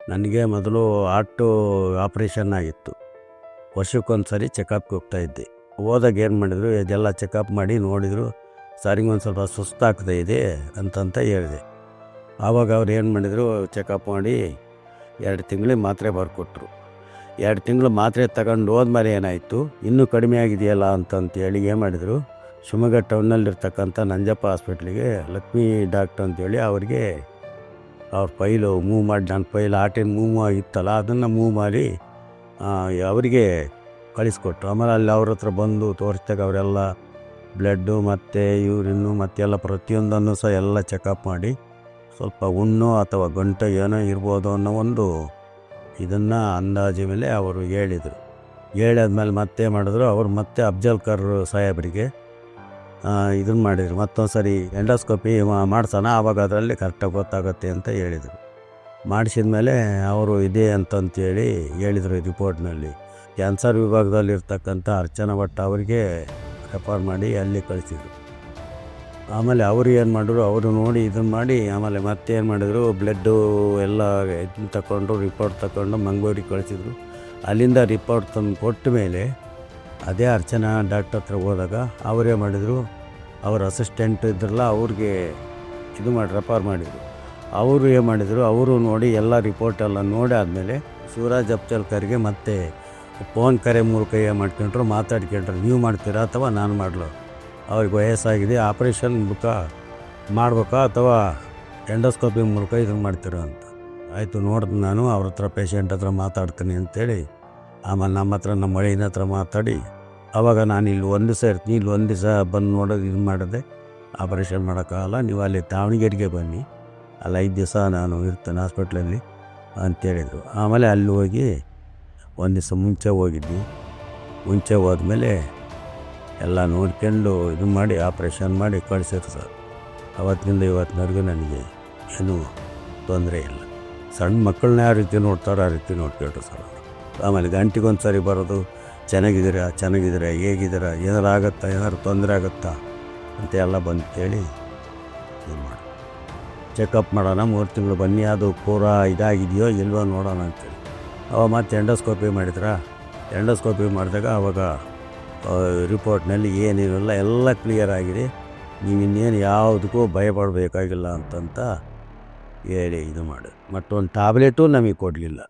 ನನಗೆ ಮೊದಲು heart operation ಆಗಿತ್ತು. ವರ್ಷಕ್ಕೊಂದು ಸರಿ ಚೆಕಪ್ಗೆ ಹೋಗ್ತಾಯಿದ್ದೆ. ಹೋದಾಗ ಏನು ಮಾಡಿದರು, ಇದೆಲ್ಲ ಚೆಕಪ್ ಮಾಡಿ ನೋಡಿದರು. ಸರಿಗೆ ಒಂದು ಸ್ವಲ್ಪ ಸುಸ್ತಾಗ್ತಾ ಇದೆ ಅಂತಂತ ಹೇಳಿದೆ. ಆವಾಗ ಅವ್ರು ಏನು ಮಾಡಿದರು, ಚೆಕಪ್ ಮಾಡಿ 2 ತಿಂಗಳಿಗೆ ಮಾತ್ರೆ ಬರ್ಕೊಟ್ರು. 2 ತಿಂಗಳು ಮಾತ್ರೆ ತಗೊಂಡು ಹೋದ್ಮೇಲೆ ಏನಾಯಿತು, ಇನ್ನೂ ಕಡಿಮೆ ಆಗಿದೆಯಲ್ಲ ಅಂತಂತೇಳಿ ಏನು ಮಾಡಿದರು, ಶಿವಮೊಗ್ಗ ಟೌನ್ನಲ್ಲಿರ್ತಕ್ಕಂಥ ನಂಜಪ್ಪ ಹಾಸ್ಪಿಟ್ಲಿಗೆ ಲಕ್ಷ್ಮೀ ಡಾಕ್ಟ್ರ್ ಅಂತೇಳಿ ಅವ್ರಿಗೆ ಅವ್ರ ಫೈಲು ಮೂವ್ ಮಾಡಿ, ನನ್ನ ಫೈಲ್ ಹಾರ್ಟಿನ ಮೂವ್ ಆಗಿತ್ತಲ್ಲ ಅದನ್ನು ಮೂವ್ ಮಾಡಿ ಅವರಿಗೆ ಕಳಿಸ್ಕೊಟ್ರು. ಆಮೇಲೆ ಅಲ್ಲಿ ಅವ್ರ ಹತ್ರ ಬಂದು ತೋರಿಸಿದಾಗ ಅವರೆಲ್ಲ ಬ್ಲಡ್ಡು ಮತ್ತು ಯೂರಿನ್ನು ಮತ್ತೆಲ್ಲ ಪ್ರತಿಯೊಂದನ್ನು ಸಹ ಎಲ್ಲ ಚೆಕಪ್ ಮಾಡಿ ಸ್ವಲ್ಪ ಹುಣ್ಣು ಅಥವಾ ಗಂಟು ಏನೋ ಇರ್ಬೋದು ಅನ್ನೋ ಒಂದು ಇದನ್ನು ಅಂದಾಜು ಮೇಲೆ ಅವರು ಹೇಳಿದರು. ಹೇಳಿದ್ಮೇಲೆ ಮತ್ತೆ ಮಾಡಿದ್ರು, ಅವರು ಮತ್ತೆ ಅಫ್ಜಲ್ ಸಾಹೇಬರಿಗೆ ಇದನ್ನು ಮಾಡಿದರು. ಮತ್ತೊಂದು ಸರಿ ಎಂಡೋಸ್ಕೋಪಿ ಮಾಡ್ಸೋಣ, ಆವಾಗ ಅದರಲ್ಲಿ ಕರೆಕ್ಟಾಗಿ ಗೊತ್ತಾಗುತ್ತೆ ಅಂತ ಹೇಳಿದರು. ಮಾಡಿಸಿದ ಮೇಲೆ ಅವರು ಇದೆ ಅಂತಂತೇಳಿ ಹೇಳಿದರು ರಿಪೋರ್ಟ್ನಲ್ಲಿ. ಕ್ಯಾನ್ಸರ್ ವಿಭಾಗದಲ್ಲಿರ್ತಕ್ಕಂಥ ಅರ್ಚನಾ ಭಟ್ ಅವರಿಗೆ ರೆಫರ್ ಮಾಡಿ ಅಲ್ಲಿ ಕಳಿಸಿದರು. ಆಮೇಲೆ ಅವರು ಏನು ಮಾಡಿದ್ರು, ಅವರು ನೋಡಿ ಇದನ್ನು ಮಾಡಿ ಆಮೇಲೆ ಮತ್ತೆ ಏನು ಮಾಡಿದರು, ಬ್ಲಡ್ಡು ಎಲ್ಲ ಇದನ್ನು ತಗೊಂಡು ರಿಪೋರ್ಟ್ ತಗೊಂಡು ಮಂಗಳೂರಿಗೆ ಕಳಿಸಿದರು. ಅಲ್ಲಿಂದ ರಿಪೋರ್ಟ್ ತಂದು ಕೊಟ್ಟ ಮೇಲೆ ಅದೇ ಅರ್ಚನಾ ಡಾಕ್ಟರ್ ಹತ್ರ ಹೋದಾಗ ಅವರೇ ಮಾಡಿದರು, ಅವ್ರ ಅಸಿಸ್ಟೆಂಟ್ ಇದ್ರಲ್ಲ ಅವ್ರಿಗೆ ಇದು ಮಾಡಿ ರೆಫರ್ ಮಾಡಿದರು. ಅವರು ಏನು ಮಾಡಿದರು, ಅವರು ನೋಡಿ ಎಲ್ಲ ರಿಪೋರ್ಟೆಲ್ಲ ನೋಡಿ ಆದಮೇಲೆ ಶಿವರಾಜ್ ಅಫ್ಜಲ್ಕರ್ಗೆ ಮತ್ತೆ ಫೋನ್ ಕರೆ ಮೂಲಕ ಏನು ಮಾಡ್ಕೊಂಡ್ರು, ಮಾತಾಡ್ಕೊಂಡ್ರು, ನೀವು ಮಾಡ್ತೀರಾ ಅಥವಾ ನಾನು ಮಾಡಲು, ಅವ್ರಿಗೆ ವಯಸ್ಸಾಗಿದೆ, ಆಪ್ರೇಷನ್ ಮೂಲಕ ಮಾಡ್ಬೇಕಾ ಅಥವಾ ಎಂಡೋಸ್ಕೋಪಿ ಮೂಲಕ ಇದನ್ನು ಮಾಡ್ತೀರಾ ಅಂತ. ಆಯಿತು ನೋಡ್ದು, ನಾನು ಅವ್ರ ಹತ್ರ ಪೇಷಂಟ್ ಹತ್ರ ಮಾತಾಡ್ತೀನಿ ಅಂತೇಳಿ ಆಮೇಲೆ ನಮ್ಮ ಹತ್ರ ನಮ್ಮ ಮಳೆಯ ಹತ್ರ ಮಾತಾಡಿ ಆವಾಗ ನಾನು ಇಲ್ಲಿ ಒಂದು ದಿವಸ ಇರ್ತೀನಿ, ಇಲ್ಲಿ ಒಂದು ದಿವಸ ಬಂದು ನೋಡೋದು ಇದು ಮಾಡಿದೆ, ಆಪ್ರೇಷನ್ ಮಾಡೋಕ್ಕಾಗಲ್ಲ, ನೀವು ಅಲ್ಲಿ ದಾವಣಗೆರೆಗೆ ಬನ್ನಿ, ಅಲ್ಲಿ 5 ದಿವಸ ನಾನು ಇರ್ತೇನೆ ಹಾಸ್ಪಿಟ್ಲಲ್ಲಿ ಅಂತೇಳಿದರು. ಆಮೇಲೆ ಅಲ್ಲಿ ಹೋಗಿ ಒಂದು ದಿವಸ ಮುಂಚೆ ಹೋಗಿದ್ವಿ. ಮುಂಚೆ ಹೋದ್ಮೇಲೆ ಎಲ್ಲ ನೋಡ್ಕೊಂಡು ಇದು ಮಾಡಿ ಆಪ್ರೇಷನ್ ಮಾಡಿ ಕಳಿಸಿದ್ರು ಸರ್. ಅವತ್ತಿನಿಂದ ಇವತ್ತಿನವರೆಗೂ ನನಗೆ ಏನೂ ತೊಂದರೆ ಇಲ್ಲ. ಸಣ್ಣ ಮಕ್ಕಳನ್ನ ಯಾವ ರೀತಿ ನೋಡ್ತಾರೋ ಆ ರೀತಿ ನೋಡ್ಕೊಂಡ್ರು ಸರ್ ಅವರು. ಆಮೇಲೆ ಗಂಟೆಗೊಂದು ಸರಿ ಬರೋದು, ಚೆನ್ನಾಗಿದ್ದೀರಾ, ಹೇಗಿದ್ದೀರಾ, ಏನಾರು ಆಗುತ್ತಾ, ಏನಾದ್ರು ತೊಂದರೆ ಆಗುತ್ತಾ ಅಂತ ಎಲ್ಲ ಬಂದು ಕೇಳಿ ಇದು ಮಾಡಿ ಚೆಕಪ್ ಮಾಡೋಣ, 3 ತಿಂಗಳು ಬನ್ನಿ, ಅದು ಪೂರಾ ಇದಾಗಿದೆಯೋ ಇಲ್ವೋ ನೋಡೋಣ ಅಂತೇಳಿ. ಅವಾಗ ಮತ್ತೆ ಎಂಡೋಸ್ಕೋಪಿ ಎಂಡೋಸ್ಕೋಪಿ ಮಾಡಿದಾಗ ಆವಾಗ ರಿಪೋರ್ಟ್ನಲ್ಲಿ ಏನೇನಿಲ್ಲ ಎಲ್ಲ ಕ್ಲಿಯರ್ ಆಗಿದೆ, ನೀವು ಇನ್ನೇನು ಯಾವುದಕ್ಕೂ ಭಯಪಡಬೇಕಾಗಿಲ್ಲ ಅಂತಂತ ಹೇಳಿ ಇದು ಮಾಡಿ. ಮತ್ತೊಂದು ಟ್ಯಾಬ್ಲೆಟು ನಮಗೆ ಕೊಡಲಿಲ್ಲ.